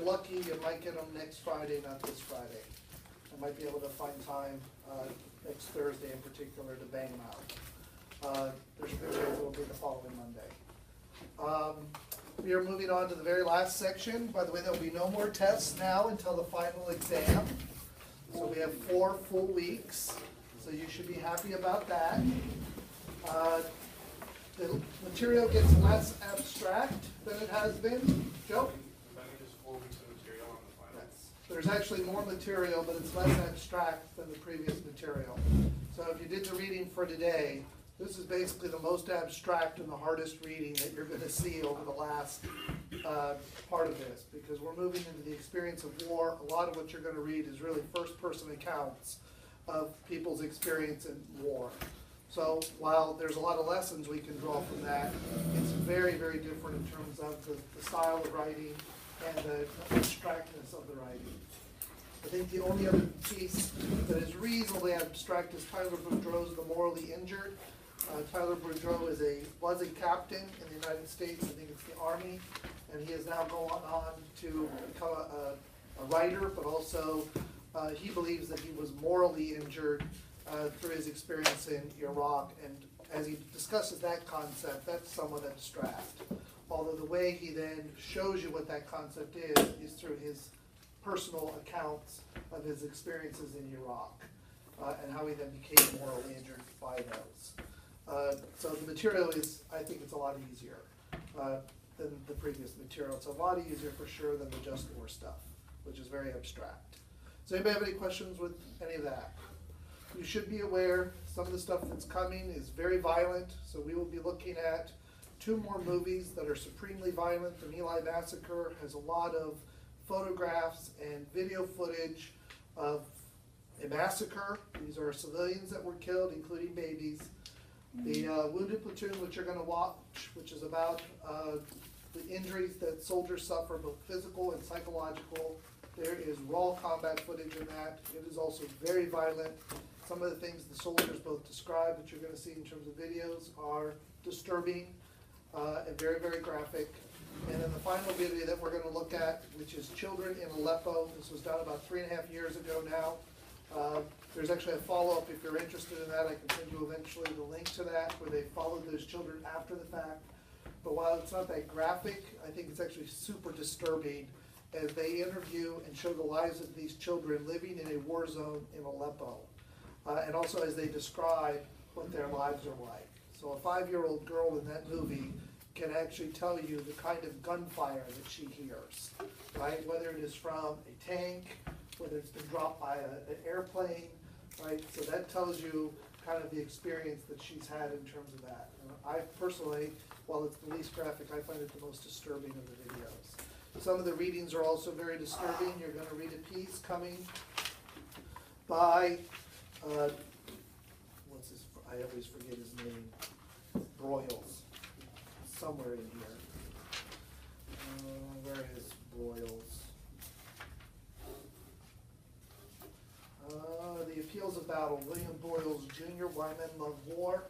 lucky, you might get them next Friday, not this Friday. I might be able to find time next Thursday in particular to bang them out. There's a good chance it will be the following Monday. We are moving on to the very last section. By the way, there will be no more tests now until the final exam. So we have 4 full weeks, so you should be happy about that. The material gets less abstract than it has been. Joe? That is 4 weeks of material on the final. Yes. There's actually more material, but it's less abstract than the previous material. So if you did the reading for today, this is basically the most abstract and the hardest reading that you're going to see over the last part of this, because we're moving into the experience of war. A lot of what you're going to read is really first-person accounts of people's experience in war. So while there's a lot of lessons we can draw from that, it's very, very different in terms of the style of writing and the abstractness of the writing. I think the only other piece that is reasonably abstract is Tyler Boudreau's The Morally Injured. Tyler Boudreau was a captain in the United States, I think it's the Army, and he has now gone on to become a writer, but also he believes that he was morally injured through his experience in Iraq, and as he discusses that concept, that's somewhat abstract. Although the way he then shows you what that concept is through his personal accounts of his experiences in Iraq, and how he then became morally injured by those. So the material is, I think it's a lot easier than the previous material. It's a lot easier for sure than the Just War stuff, which is very abstract. Does anybody have any questions with any of that? You should be aware some of the stuff that's coming is very violent, so we will be looking at 2 more movies that are supremely violent. The My Lai Massacre has a lot of photographs and video footage of a massacre. These are civilians that were killed, including babies. The Wounded Platoon, which you're going to watch, which is about the injuries that soldiers suffer, both physical and psychological. There is raw combat footage in that. It is also very violent. Some of the things the soldiers both describe that you're going to see in terms of videos are disturbing and very, very graphic. And then the final video that we're going to look at, which is Children in Aleppo. This was done about 3.5 years ago now. There's actually a follow-up if you're interested in that. I can send you eventually the link to that, where they followed those children after the fact. But while it's not that graphic, I think it's actually super disturbing as they interview and show the lives of these children living in a war zone in Aleppo. And also as they describe what their lives are like. So a 5-year-old girl in that movie can actually tell you the kind of gunfire that she hears, right? Whether it is from a tank, whether it's been dropped by an airplane, right? So that tells you kind of the experience that she's had in terms of that. And I personally, while it's the least graphic, I find it the most disturbing of the videos. Some of the readings are also very disturbing. You're going to read a piece coming by, what's his, I always forget his name, Broyles, somewhere in here. Where is Broyles? The Appeals of Battle, William Broyles Jr., Why Men Love War.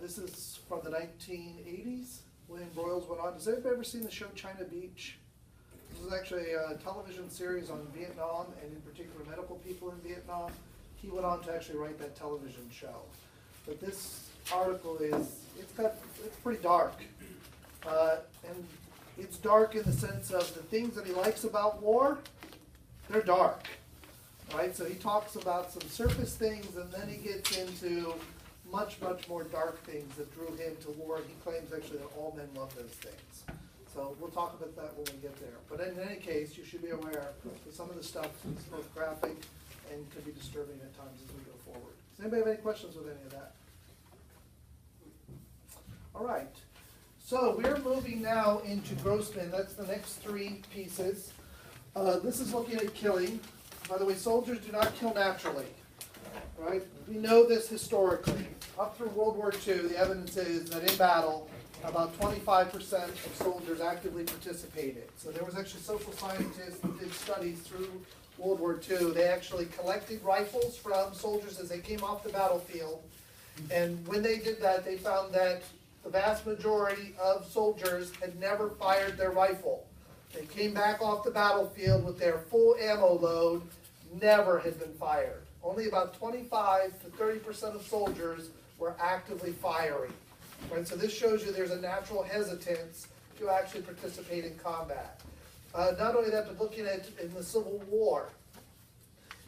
This is from the 1980s. William Broyles went on. Has anybody ever seen the show China Beach? This is actually a television series on Vietnam, and in particular medical people in Vietnam. He went on to actually write that television show. But this article it's pretty dark. And it's dark in the sense of the things that he likes about war, they're dark. Right? So he talks about some surface things, and then he gets into much, much more dark things that drew him to war. He claims actually that all men love those things. So we'll talk about that when we get there. But in any case, you should be aware that some of the stuff is both graphic and can be disturbing at times as we go forward. Does anybody have any questions with any of that? All right. So we're moving now into Grossman. That's the next 3 pieces. This is looking at killing. By the way, soldiers do not kill naturally. Right? We know this historically. Up through World War II, the evidence is that in battle, about 25% of soldiers actively participated. So there was actually social scientists that did studies through World War II. They actually collected rifles from soldiers as they came off the battlefield. And when they did that, they found that the vast majority of soldiers had never fired their rifle. They came back off the battlefield with their full ammo load, never had been fired. Only about 25 to 30% of soldiers were actively firing. Right, so this shows you there's a natural hesitance to actually participate in combat. Not only that, but looking at in the Civil War,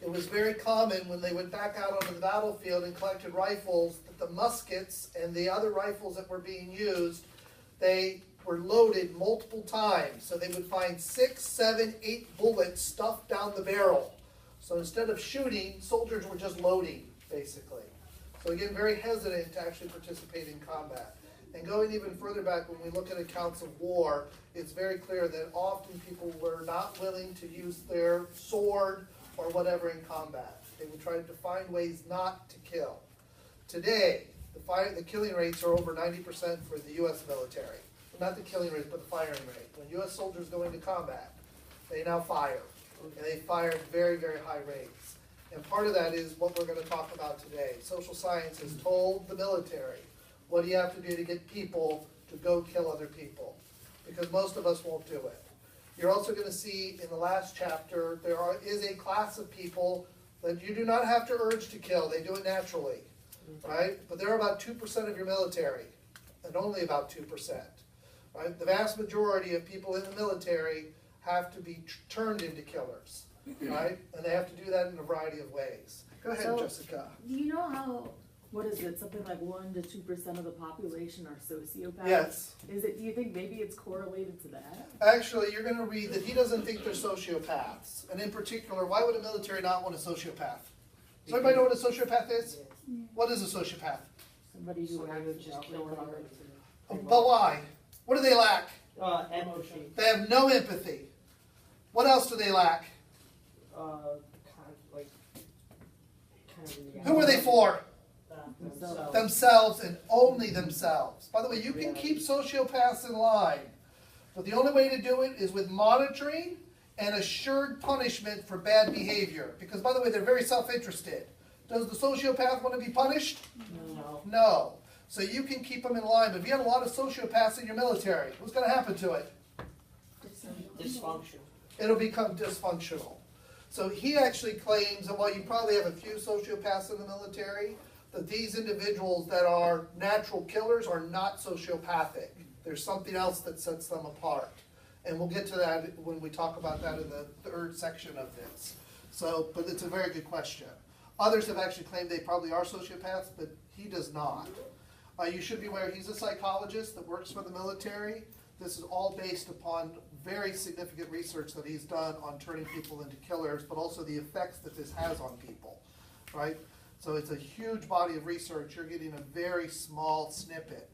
it was very common when they went back out onto the battlefield and collected rifles that the muskets and the other rifles that were being used, they were loaded multiple times. So they would find 6, 7, 8 bullets stuffed down the barrel. So instead of shooting, soldiers were just loading, basically. So again, very hesitant to actually participate in combat. And going even further back, when we look at accounts of war, it's very clear that often people were not willing to use their sword or whatever in combat. They would try to find ways not to kill. Today, the killing rates are over 90% for the U.S. military. Not the killing rate, but the firing rate. When U.S. soldiers go into combat, they now fire. And they fire at very, very high rates. And part of that is what we're going to talk about today. Social science has told the military, what do you have to do to get people to go kill other people? Because most of us won't do it. You're also going to see in the last chapter, is a class of people that you do not have to urge to kill. They do it naturally, right? But they're about 2% of your military, and only about 2%. Right? The vast majority of people in the military have to be turned into killers, right? And they have to do that in a variety of ways. Go ahead, So, Jessica. Do you know how, what is it, something like 1 to 2% of the population are sociopaths? Yes. Do you think maybe it's correlated to that? Actually, you're going to read that he doesn't think they're sociopaths. And in particular, why would a military not want a sociopath? Does everybody know what a sociopath is? What is a sociopath? Somebody who would just kill another. But why? What do they lack? Empathy. They have no empathy. What else do they lack? Who are they for? Themselves and only themselves. By the way, you can keep sociopaths in line, but the only way to do it is with monitoring and assured punishment for bad behavior. Because, by the way, they're very self-interested. Does the sociopath want to be punished? No. No. So you can keep them in line, but if you have a lot of sociopaths in your military, what's going to happen to it? Dysfunction. It'll become dysfunctional. So he actually claims that while you probably have a few sociopaths in the military, that these individuals that are natural killers are not sociopathic. There's something else that sets them apart. And we'll get to that when we talk about that in the third section of this. So, but it's a very good question. Others have actually claimed they probably are sociopaths, but he does not. You should be aware he's a psychologist that works for the military. This is all based upon very significant research that he's done on turning people into killers, but also the effects that this has on people, right? So it's a huge body of research. You're getting a very small snippet,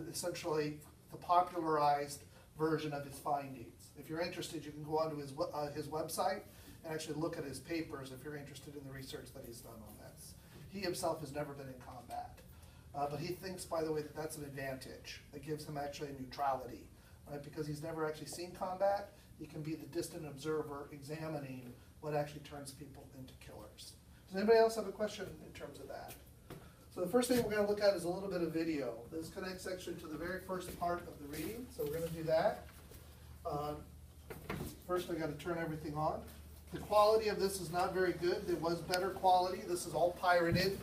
essentially the popularized version of his findings. If you're interested, you can go onto his website and actually look at his papers if you're interested in the research that he's done on this. He himself has never been in combat. But he thinks, by the way, that that's an advantage. That gives him actually a neutrality, right? Because he's never actually seen combat. He can be the distant observer examining what actually turns people into killers. Does anybody else have a question in terms of that? So the first thing we're going to look at is a little bit of video. This connects actually to the very first part of the reading, so we're going to do that. First, I got to turn everything on. The quality of this is not very good. There was better quality. This is all pirated.